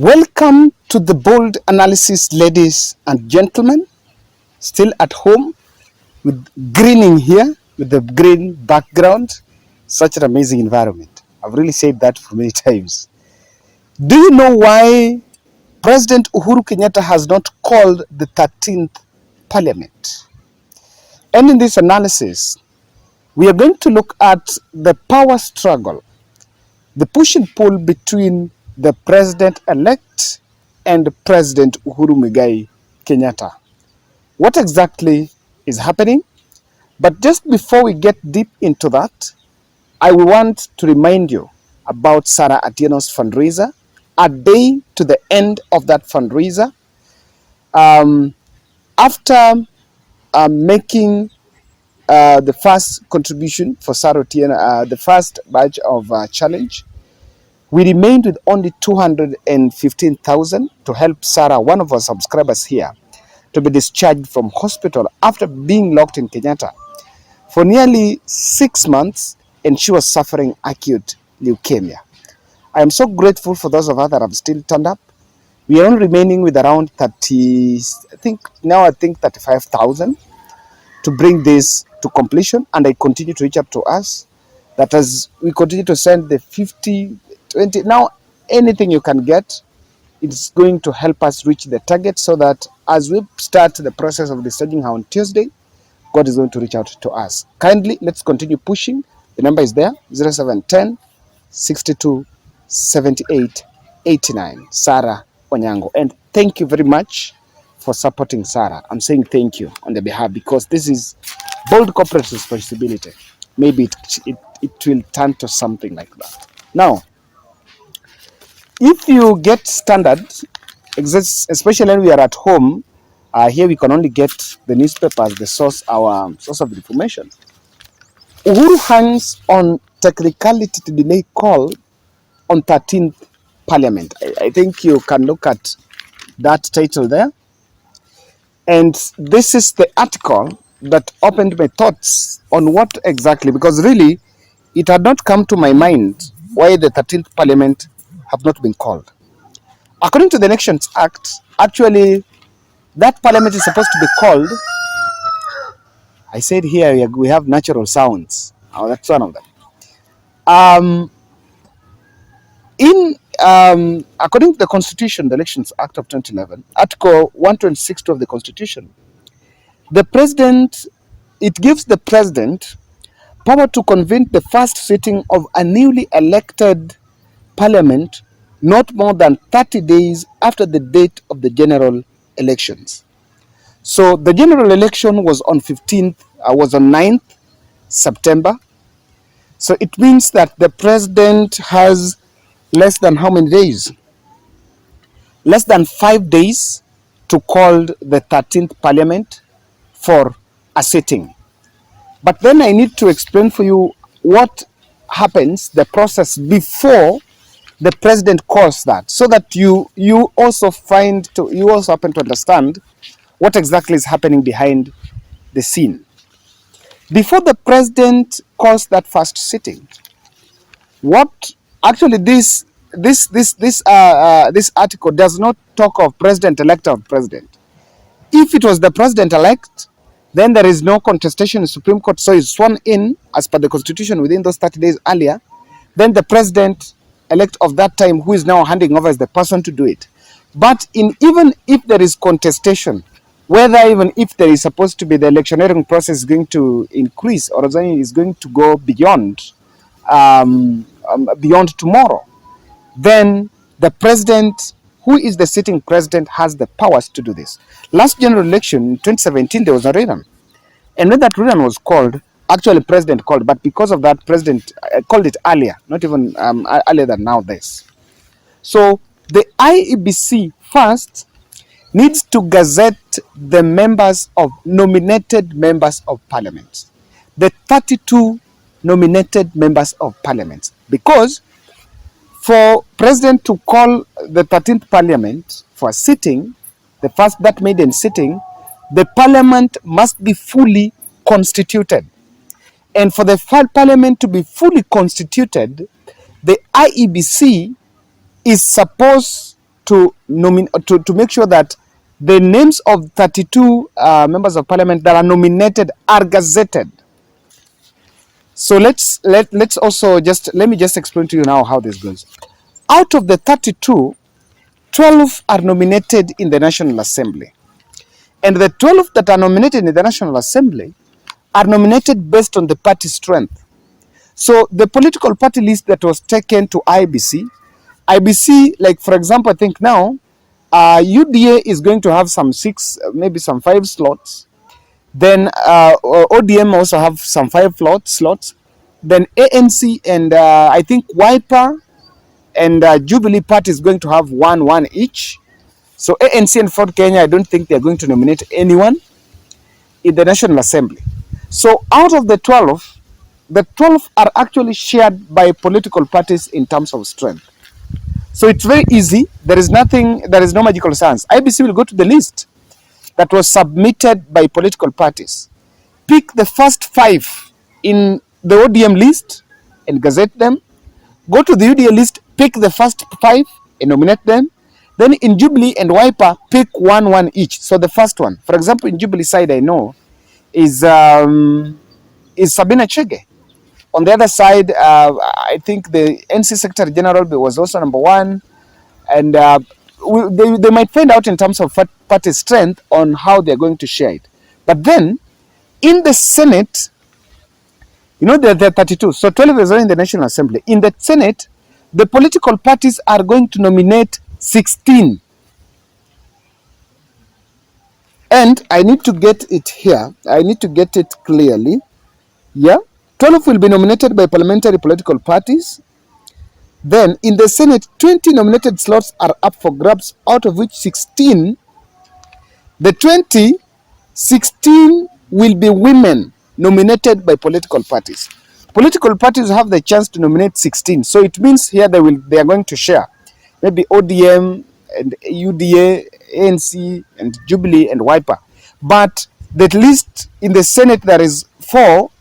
Welcome to the bold analysis, ladies and gentlemen. Still at home with greening here with the green background. Such an amazing environment. I've really said that for many times. Do you know why President Uhuru Kenyatta has not called the 13th Parliament? And in this analysis, we are going to look at the power struggle, the push and pull between the president-elect and President Uhuru Muigai Kenyatta. What exactly is happening? But just before we get deep into that, I want to remind you about Sarah Atieno's fundraiser. A day to the end of that fundraiser, after making the first contribution for Sarah Atieno, the first batch of challenge, we remained with only 215,000 to help Sarah, one of our subscribers here, to be discharged from hospital after being locked in Kenyatta for nearly 6 months, and she was suffering acute leukemia. I am so grateful for those of us that have still turned up. We are only remaining with around 35,000 to bring this to completion, and I continue to reach out to us that as we continue to send the 50, 20, now anything you can get, it's going to help us reach the target, so that as we start the process of discharging her on Tuesday, God is going to reach out to us. Kindly, let's continue pushing. The number is there, 0710 62 78 89. Sarah Onyango. And thank you very much for supporting Sarah. I'm saying thank you on the behalf, because this is bold corporate responsibility. Maybe it will turn to something like that. Now, if you get standard, especially when we are at home, here we can only get the newspapers, the source, our source of information. Uhuru hangs on technicality to delay call on 13th Parliament. I think you can look at that title there. And this is the article that opened my thoughts on what exactly, because really it had not come to my mind why the 13th Parliament have not been called. According to the Elections Act, actually, that Parliament is supposed to be called. I said here we have natural sounds. Oh, that's one of them. According to the Constitution, the Elections Act of 2011, Article 126 of the Constitution, it gives the president power to convene the first sitting of a newly elected parliament not more than 30 days after the date of the general elections. So the general election was on 9th September. So it means that the president has less than how many days? Less than 5 days to call the 13th Parliament for a sitting. But then I need to explain for you what happens, the process before the president calls that, so that you also happen to understand what exactly is happening behind the scene. Before the president calls that first sitting, what actually this article does not talk of president-elect or president. If it was the president-elect, then there is no contestation in the Supreme Court, so he's sworn in as per the Constitution within those 30 days earlier. Then the president-elect of that time, who is now handing over, is the person to do it. But even if there is contestation, even if there is supposed to be the electioneering process going to increase, or is going to go beyond tomorrow, then the president, who is the sitting president, has the powers to do this. Last general election in 2017, there was a rerun. And when that rerun was called, actually president called, but because of that, president called it earlier, not even earlier than now this. So the IEBC first needs to gazette the nominated members of parliament, the 32 nominated members of parliament, because for president to call the 13th Parliament for a sitting, the first that maiden sitting, the Parliament must be fully constituted. And for the Parliament to be fully constituted, the IEBC is supposed to make sure that the names of 32 members of parliament that are nominated are gazetted. So let's also let me just explain to you now how this goes. Out of the 32, 12 are nominated in the National Assembly. And the 12 that are nominated in the National Assembly are nominated based on the party strength. So the political party list that was taken to IBC, like for example, I think now, UDA is going to have some 6, maybe some 5 slots. Then ODM also have some 5 slots. Then ANC and I think Wiper and Jubilee Party is going to have one each. So ANC and Ford Kenya, I don't think they're going to nominate anyone in the National Assembly. So out of the 12 are actually shared by political parties in terms of strength. So it's very easy. There is no magical science. IBC will go to the list that was submitted by political parties, pick the first 5 in the ODM list and gazette them, go to the UDA list, pick the first 5 and nominate them. Then in Jubilee and Wiper, pick one each. So the first one, for example, in Jubilee side, I know is Sabina Chege. On the other side, I think the NC Secretary General was also number 1, and they might find out in terms of party strength on how they're going to share it. But then in the Senate, there are 32, so 12 is only in the National Assembly. In the Senate, the political parties are going to nominate 16. And I need to get it here. I need to get it clearly. Yeah. 12 will be nominated by parliamentary political parties. Then in the Senate, 20 nominated slots are up for grabs, out of which 16, the 16 will be women nominated by political parties. Political parties have the chance to nominate 16. So it means here they are going to share. Maybe ODM and UDA, ANC and Jubilee and Wiper. But at least in the Senate there is 4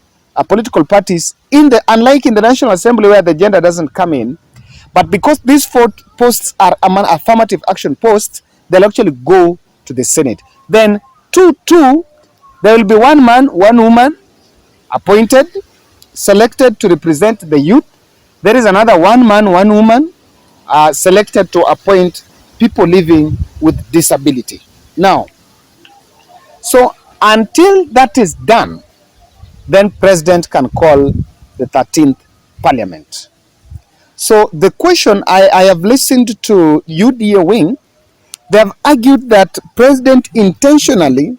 political parties, unlike in the National Assembly where the gender doesn't come in. But because these 4 posts are affirmative action posts, they'll actually go to the Senate. Then 2, there will be 1 man, 1 woman appointed, selected to represent the youth. There is another 1 man, 1 woman selected to appoint people living with disability. Now, so until that is done, then President can call the 13th Parliament. So the question, I have listened to UDA wing, they have argued that President intentionally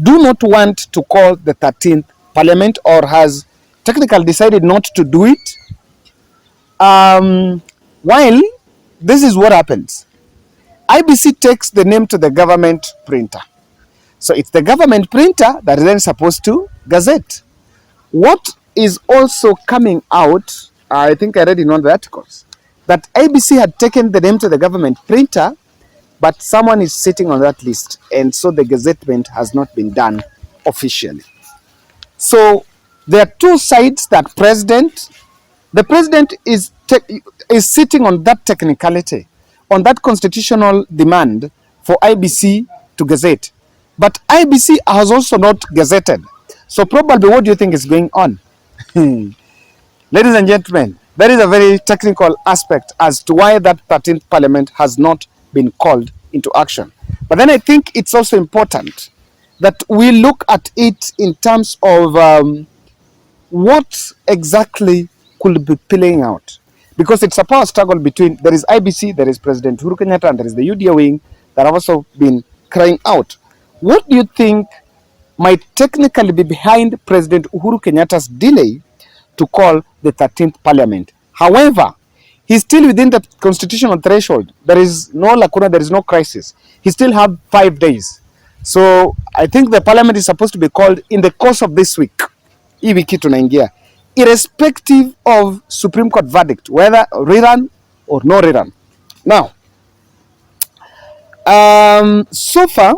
do not want to call the 13th Parliament, or has technically decided not to do it. While this is what happens. IBC takes the name to the government printer. So it's the government printer that is then supposed to gazette. What is also coming out, I think I read in one of the articles, that IBC had taken the name to the government printer, but someone is sitting on that list, and so the gazettement has not been done officially. So there are 2 sides that the president is sitting on that technicality, on that constitutional demand for IBC to gazette. But IBC has also not gazetted. So probably what do you think is going on? Ladies and gentlemen, that is a very technical aspect as to why that 13th Parliament has not been called into action. But then I think it's also important that we look at it in terms of what exactly could be playing out. Because it's a power struggle between, there is IBC, there is President Uhuru Kenyatta, and there is the UDA wing that have also been crying out. What do you think might technically be behind President Uhuru Kenyatta's delay to call the 13th Parliament? However, he's still within the constitutional threshold. There is no lacuna, there is no crisis. He still have 5 days. So I think the Parliament is supposed to be called in the course of this week. Hii wiki tunaingia, irrespective of Supreme Court verdict, whether rerun or no rerun. Now, so far,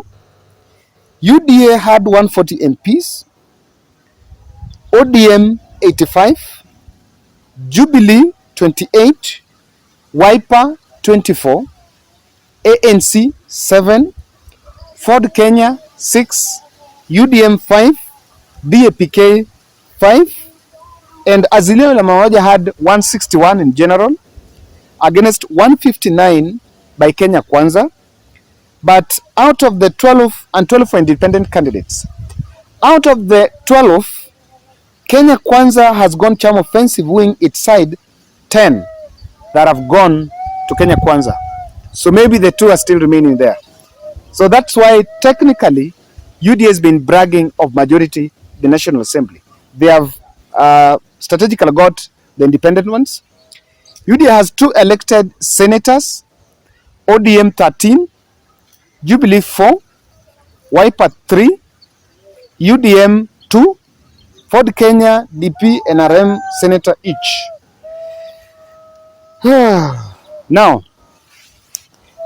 UDA had 140 MPs, ODM 85, Jubilee 28, Wiper 24, ANC 7, Ford Kenya 6, UDM 5, DAPK 5, and Azimio la Umoja had 161 in general against 159 by Kenya Kwanza. But out of the 12 and 12 for independent candidates, out of the 12, Kenya Kwanza has gone charm offensive, wing its side 10 that have gone to Kenya Kwanza. So maybe the two are still remaining there. So that's why technically UDA has been bragging of majority in the National Assembly. They have strategically got the independent ones. UDA has 2 elected senators, ODM 13, Jubilee 4, Wiper 3, UDM 2, Ford Kenya, DP, NRM senator each. Now,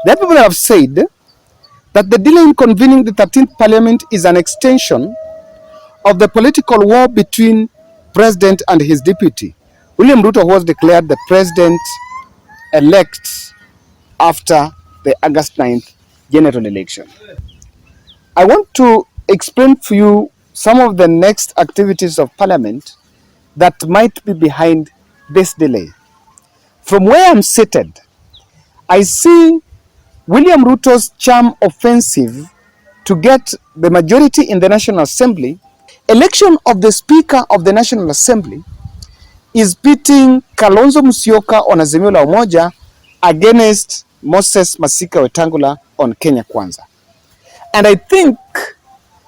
the people have said that the delay in convening the 13th Parliament is an extension of the political war between President and his deputy. William Ruto was declared the President-elect after the August 9th general election. I want to explain to you some of the next activities of Parliament that might be behind this delay. From where I'm seated, I see William Ruto's charm offensive to get the majority in the National Assembly. Election of the Speaker of the National Assembly is pitting Kalonzo Musyoka on Azimio la Umoja against Moses Masika Wetangula on Kenya Kwanza. And I think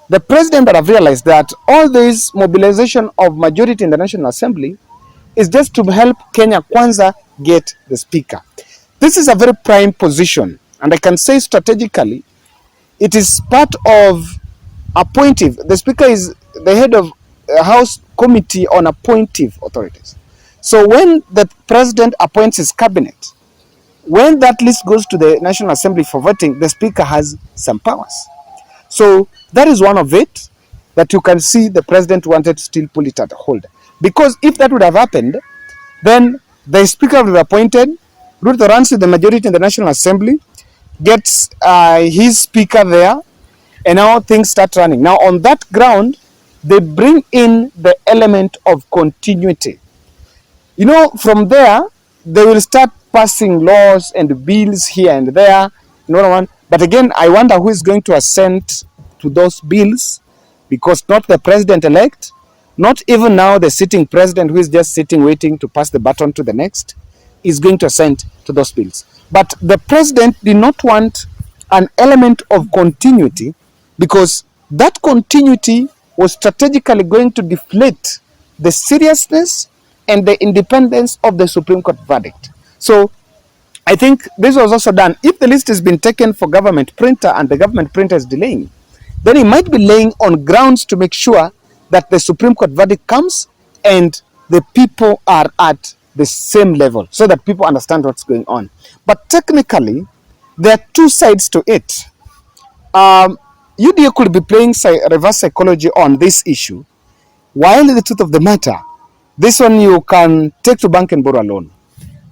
the president that have realized that all this mobilization of majority in the National Assembly is just to help Kenya Kwanza get the speaker. This is a very prime position, and I can say strategically, it is part of appointive. The speaker is the head of a House Committee on Appointive Authorities. So when the president appoints his cabinet, when that list goes to the National Assembly for voting, the speaker has some powers. So that is one of it that you can see the president wanted to still pull it at hold. Because if that would have happened, then the speaker would be appointed, Ruto runs with the majority in the National Assembly, gets his speaker there, and now things start running. Now on that ground, they bring in the element of continuity. You know, from there, they will start passing laws and bills here and there. But again, I wonder who is going to assent to those bills, because not the president-elect, not even now the sitting president who is just sitting waiting to pass the baton to the next, is going to assent to those bills. But the president did not want an element of continuity, because that continuity was strategically going to deflate the seriousness and the independence of the Supreme Court verdict. So I think this was also done. If the list has been taken for government printer and the government printer is delaying, then it might be laying on grounds to make sure that the Supreme Court verdict comes and the people are at the same level, so that people understand what's going on. But technically, there are two sides to it. UDA could be playing reverse psychology on this issue, while the truth of the matter, this one you can take to bank and borrow alone,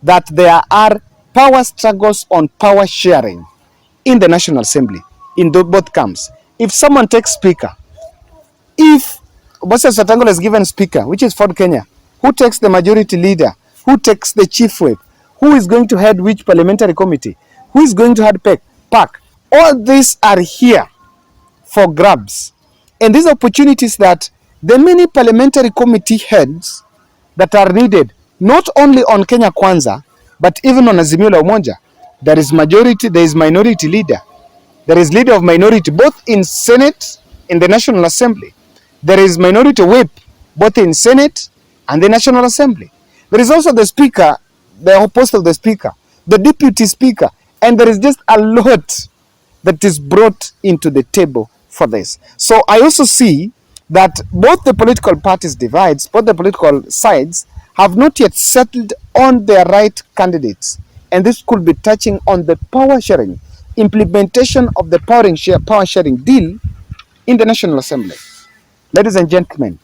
that there are power struggles on power sharing in the National Assembly, in both camps. If someone takes speaker, if Moses Wetangula is given speaker, which is Ford Kenya, who takes the majority leader, who takes the chief whip, who is going to head which parliamentary committee, who is going to head PAC, all these are here for grabs. And these opportunities that the many parliamentary committee heads that are needed, not only on Kenya Kwanza, but even on Azimio la Umoja, there is majority, there is minority leader. There is leader of minority, both in Senate, in the National Assembly. There is minority whip, both in Senate and the National Assembly. There is also the speaker, the post of the speaker, the deputy speaker, and there is just a lot that is brought into the table for this. So I also see that both the political parties divides, both the political sides have not yet settled on their right candidates. And this could be touching on the power sharing, implementation of the power sharing deal in the National Assembly. Ladies and gentlemen,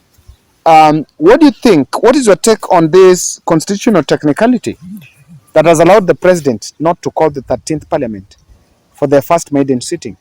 what do you think? What is your take on this constitutional technicality that has allowed the president not to call the 13th Parliament for their first maiden sitting.